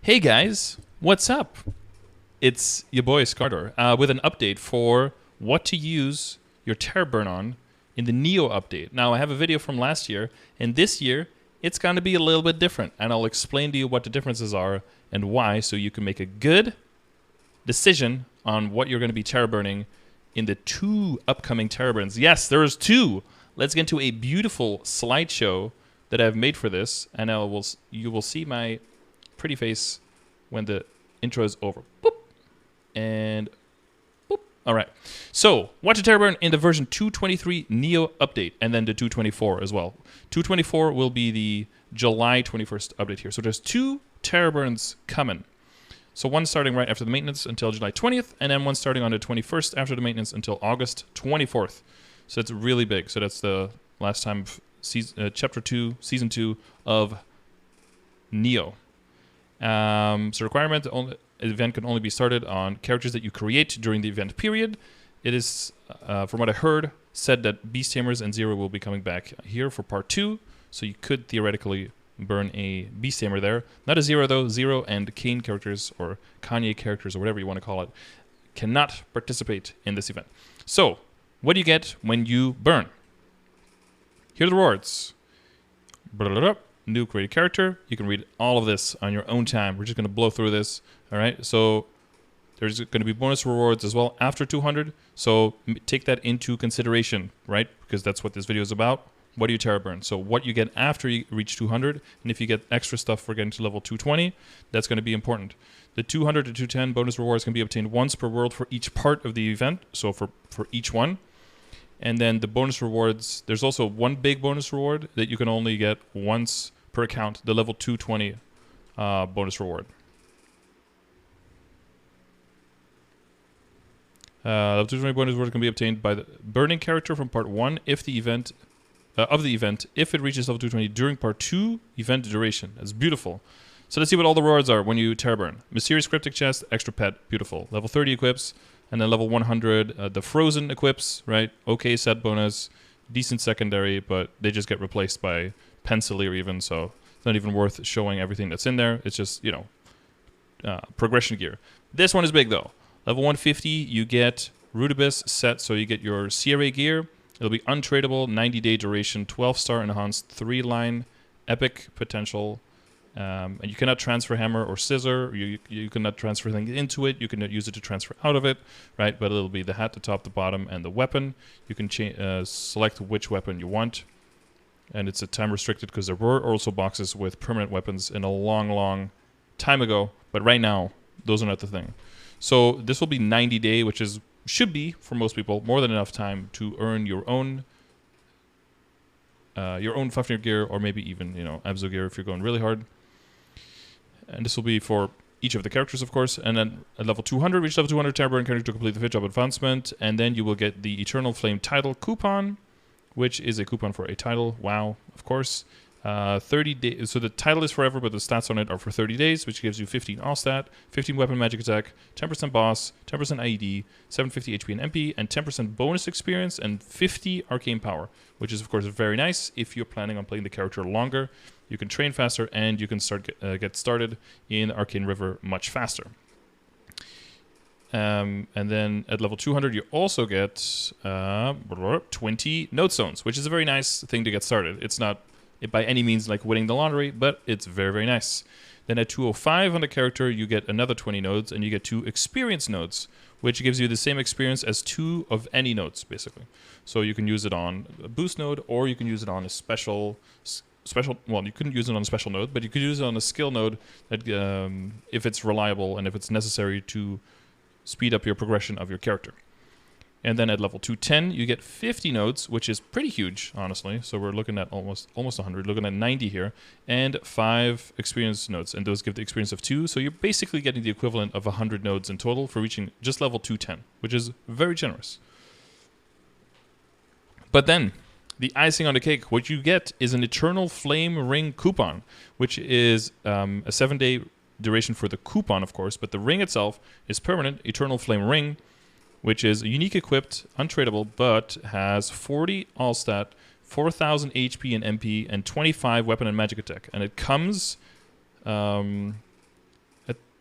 Hey guys, what's up? It's your boy Scardor with an update for what to use your Tera Burn on in the Neo update. Now, I have a video from last year, and this year it's going to be a little bit different, and I'll explain to you what the differences are and why, so you can make a good decision on what you're going to be Tera Burning in the two upcoming Tera Burns. Yes, there's two. Let's get into a beautiful slideshow that I've made for this, and you will see my pretty face when the intro is over. Boop. And boop. All right. So, watch a Tera Burn in the version 2.23 Neo update, and then the 2.24 as well. 2.24 will be the July 21st update here. So there's two Tera Burns coming. So one starting right after the maintenance until July 20th, and then one starting on the 21st after the maintenance until August 24th. So it's really big. So that's the last time of Chapter 2, Season 2 of Neo. So requirement, the event can only be started on characters that you create during the event period. It is, from what I heard, said that Beast Tamers and Zero will be coming back here for Part 2. So you could theoretically burn a Beast Tamer there. Not a Zero though. Zero and Kane characters or Kanye characters or whatever you want to call it cannot participate in this event. So what do you get when you burn? Here are the rewards. New created character. You can read all of this on your own time. We're just going to blow through this. All right. So there's going to be bonus rewards as well after 200. So take that into consideration, right? Because that's what this video is about. What do you Tera Burn? So what you get after you reach 200, and if you get extra stuff for getting to level 220, that's going to be important. The 200 to 210 bonus rewards can be obtained once per world for each part of the event. So for each one. And then the bonus rewards, there's also one big bonus reward that you can only get once per account, the level 220 bonus reward. Level 220 bonus reward can be obtained by the burning character from part 1 if the event if it reaches level 220 during part 2 event duration. That's beautiful. So let's see what all the rewards are when you Tera Burn. Mysterious Cryptic Chest, extra pet, beautiful. Level 30 equips, and then level 100, the Frozen equips, right? Okay set bonus, decent secondary, but they just get replaced by Pencilier even, so it's not even worth showing everything that's in there. It's just, progression gear. This one is big though. Level 150, you get Rudibus set, so you get your CRA gear. It'll be untradeable, 90-day duration, 12-star enhanced, 3-line epic potential. And you cannot transfer hammer or scissor. You cannot transfer things into it. You cannot use it to transfer out of it, right? But it'll be the hat, the top, the bottom, and the weapon. You can select which weapon you want. And it's a time restricted because there were also boxes with permanent weapons in a long, long time ago. But right now, those are not the thing. So this will be 90-day, which should be, for most people, more than enough time to earn your own Fafnir gear, or maybe even, Abzu gear if you're going really hard. And this will be for each of the characters, of course. And then at level 200, reach level 200 Tera Burn character to complete the Fit Job advancement. And then you will get the Eternal Flame title coupon, which is a coupon for a title. Wow, of course. 30 days. So the title is forever, but the stats on it are for 30 days, which gives you 15 all stat, 15 weapon magic attack, 10% boss, 10% IED, 750 HP and MP, and 10% bonus experience, and 50 arcane power, which is, of course, very nice if you're planning on playing the character longer. You can train faster, and you can get started in Arcane River much faster. And then at level 200, you also get 20 node zones, which is a very nice thing to get started. It's not by any means like winning the lottery, but it's very, very nice. Then at 205 on the character, you get another 20 nodes, and you get 2 experience nodes, which gives you the same experience as 2 of any nodes, basically. So you can use it on a boost node, or you can use it on a special, well, you couldn't use it on a special node, but you could use it on a skill node that, if it's reliable and if it's necessary to speed up your progression of your character. And then at level 210, you get 50 nodes, which is pretty huge, honestly. So we're looking at almost 100, looking at 90 here, and 5 experience nodes, and those give the experience of 2. So you're basically getting the equivalent of 100 nodes in total for reaching just level 210, which is very generous. But then, the icing on the cake, what you get is an Eternal Flame Ring coupon, which is a 7-day duration for the coupon, of course, but the ring itself is permanent, Eternal Flame Ring, which is unique equipped, untradeable, but has 40 all stat, 4,000 HP and MP, and 25 weapon and magic attack. And it comes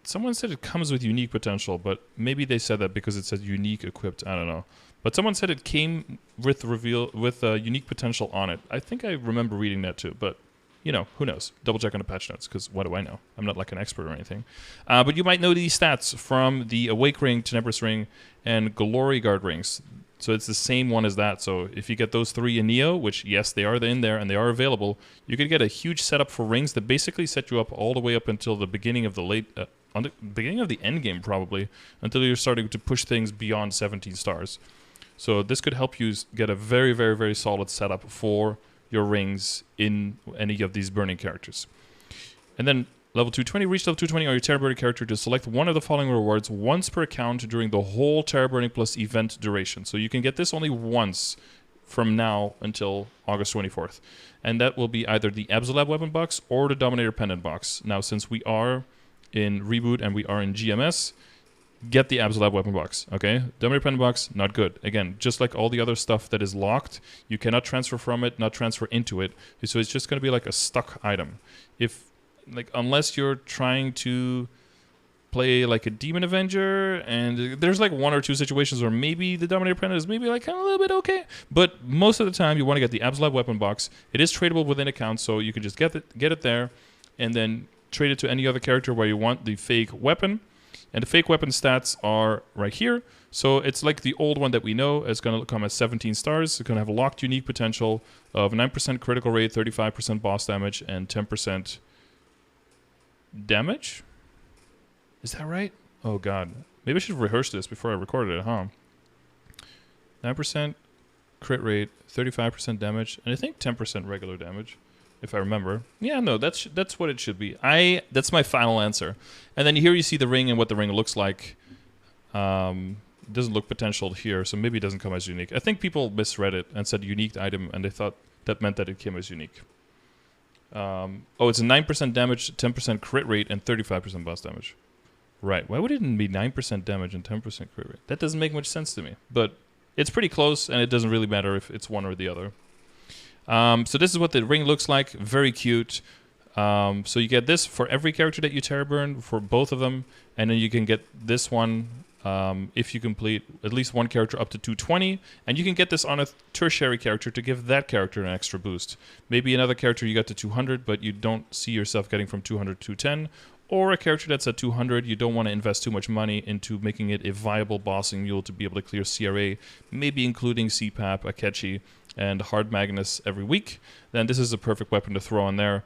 Someone said it comes with unique potential, but maybe they said that because it said unique equipped. I don't know. But someone said it came with unique potential on it. I think I remember reading that too, but who knows? Double check on the patch notes, because what do I know? I'm not like an expert or anything. But you might know these stats from the Awake Ring, Tenebrous Ring, and Glory Guard rings. So it's the same one as that. So if you get those 3 in Neo, which yes, they are in there and they are available, you could get a huge setup for rings that basically set you up all the way up until the beginning of the beginning of the end game, probably, until you're starting to push things beyond 17 stars. So this could help you get a very, very, very solid setup for your rings in any of these burning characters. And then level 220, reach level 220 on your Tera Burning character to select one of the following rewards once per account during the whole Tera Burning plus event duration. So you can get this only once from now until August 24th. And that will be either the Absolab weapon box or the Dominator pendant box. Now, since we are in Reboot and we are in GMS, get the Absolab weapon box, okay? Dominator pendant box, not good. Again, just like all the other stuff that is locked, you cannot transfer from it, not transfer into it. So it's just going to be like a stuck item. Unless you're trying to play like a Demon Avenger, and there's like 1 or 2 situations where maybe the Dominator pendant is maybe like kind of a little bit okay, but most of the time you want to get the Absolab weapon box. It is tradable within accounts, so you can just get it there, and then trade it to any other character where you want the fake weapon. And the fake weapon stats are right here. So it's like the old one that we know. It's going to come as 17 stars. It's going to have a locked unique potential of 9% critical rate, 35% boss damage, and 10% damage? Is that right? Oh, God. Maybe I should rehearse this before I recorded it, huh? 9% crit rate, 35% damage, and I think 10% regular damage, if I remember. Yeah, no, that's what it should be. That's my final answer. And then here you see the ring and what the ring looks like. It doesn't look potential here, so maybe it doesn't come as unique. I think people misread it and said unique item, and they thought that meant that it came as unique. It's a 9% damage, 10% crit rate, and 35% boss damage. Right. Why would it be 9% damage and 10% crit rate? That doesn't make much sense to me. But it's pretty close, and it doesn't really matter if it's one or the other. So this is what the ring looks like. Very cute. So you get this for every character that you Tera Burn, for both of them. And then you can get this one if you complete at least one character up to 220. And you can get this on a tertiary character to give that character an extra boost. Maybe another character you got to 200, but you don't see yourself getting from 200 to 210. Or a character that's at 200, you don't want to invest too much money into making it a viable bossing mule to be able to clear CRA, maybe including CPAP, Akechi, and Hard Magnus every week. Then this is a perfect weapon to throw in there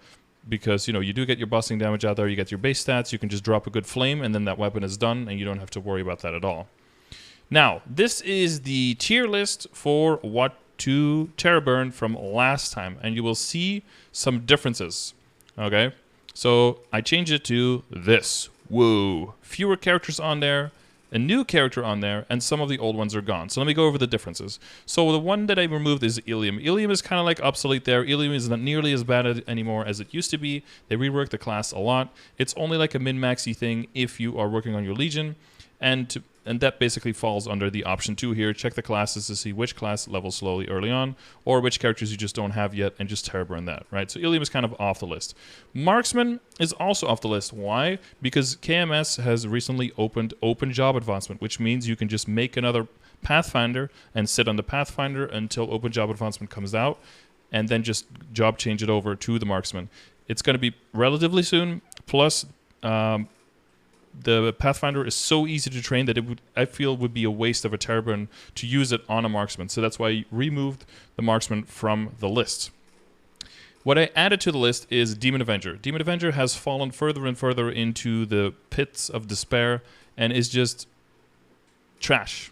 because, you do get your bossing damage out there, you get your base stats, you can just drop a good flame, and then that weapon is done, and you don't have to worry about that at all. Now, this is the tier list for what to Tera Burn from last time, and you will see some differences, okay? So I changed it to this. Whoa. Fewer characters on there, a new character on there, and some of the old ones are gone. So let me go over the differences. So the one that I removed is Ilium. Ilium is kind of like obsolete there. Ilium is not nearly as bad anymore as it used to be. They reworked the class a lot. It's only like a min-maxy thing if you are working on your Legion. And that basically falls under the option 2 here. Check the classes to see which class levels slowly early on, or which characters you just don't have yet, and just Tera Burn that, right? So Ilium is kind of off the list. Marksman is also off the list. Why? Because KMS has recently opened Open Job Advancement, which means you can just make another Pathfinder and sit on the Pathfinder until Open Job Advancement comes out, and then just job change it over to the Marksman. It's going to be relatively soon, plus the Pathfinder is so easy to train that I feel would be a waste of a Tera Burn to use it on a Marksman. So that's why I removed the Marksman from the list. What I added to the list is Demon Avenger. Demon Avenger has fallen further and further into the pits of despair and is just trash.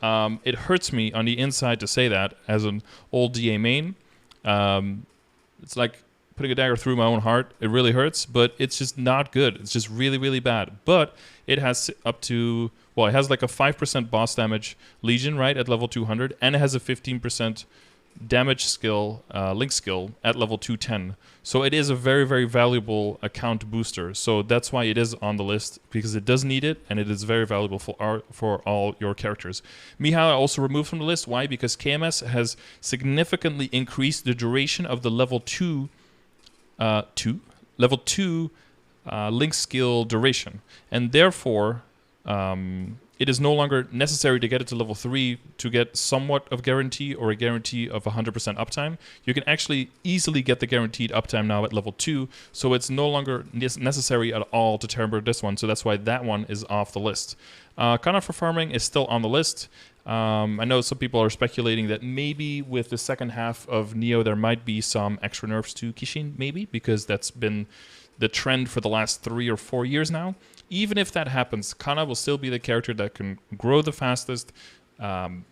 It hurts me on the inside to say that as an old DA main. It's like putting a dagger through my own heart. It really hurts, but it's just not good. It's just really, really bad. But it has up to, it has like a 5% boss damage Legion, right, at level 200, and it has a 15% damage skill, link skill, at level 210. So it is a very, very valuable account booster. So that's why it is on the list, because it does need it, and it is very valuable for all your characters. Mihai I also removed from the list. Why? Because KMS has significantly increased the duration of the level 2 link skill duration. And therefore, it is no longer necessary to get it to level 3 to get somewhat of guarantee or a guarantee of 100% uptime. You can actually easily get the guaranteed uptime now at level 2, so it's no longer necessary at all to Tera Burn this one, so that's why that one is off the list. Kana for farming is still on the list. I know some people are speculating that maybe with the second half of Neo there might be some extra nerfs to Kishin, maybe, because that's been the trend for the last 3 or 4 years now. Even if that happens, Kana will still be the character that can grow the fastest, earn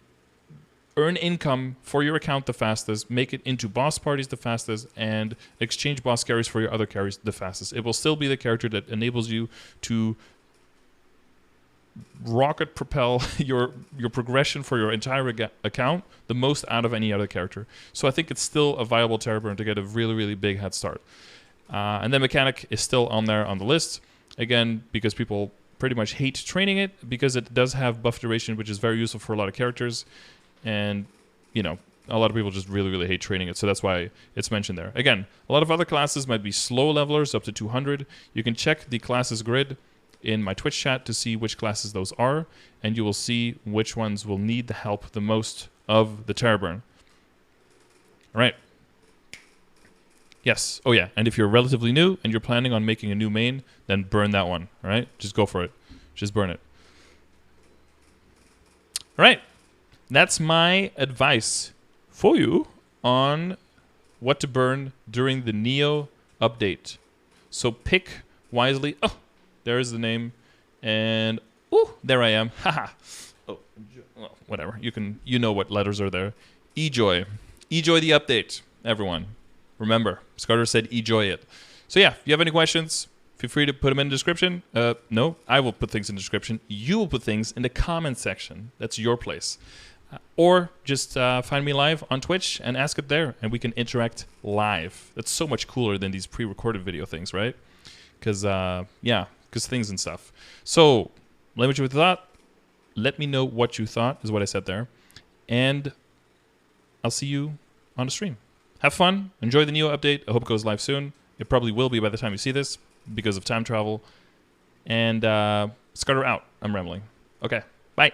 income for your account the fastest, make it into boss parties the fastest, and exchange boss carries for your other carries the fastest. It will still be the character that enables you to rocket propel your progression for your entire account the most out of any other character. So I think it's still a viable Tera Burn to get a really, really big head start. And then Mechanic is still on there on the list. Again, because people pretty much hate training it, because it does have buff duration, which is very useful for a lot of characters. And, you know, a lot of people just really, really hate training it. So that's why it's mentioned there. Again, a lot of other classes might be slow levelers up to 200. You can check the classes grid in my Twitch chat to see which classes those are. And you will see which ones will need the help the most of the Tera Burn. All right. Yes. Oh, yeah. And if you're relatively new and you're planning on making a new main, then burn that one. All right? Just go for it. Just burn it. All right. That's my advice for you on what to burn during the Neo update. So pick wisely. Oh, there is the name. And, oh, there I am. Haha. Oh, well, whatever. You know what letters are there. Enjoy. Enjoy the update, everyone. Remember, Scardor said enjoy it. So yeah, if you have any questions, feel free to put them in the description. No, I will put things in the description. You will put things in the comment section. That's your place. Or just find me live on Twitch and ask it there, and we can interact live. That's so much cooler than these pre-recorded video things, right? Because, yeah, because things and stuff. So, let me know what you thought. Let me know what you thought, is what I said there. And I'll see you on the stream. Have fun. Enjoy the Neo update. I hope it goes live soon. It probably will be by the time you see this because of time travel. And Scardor out. I'm rambling. Okay. Bye.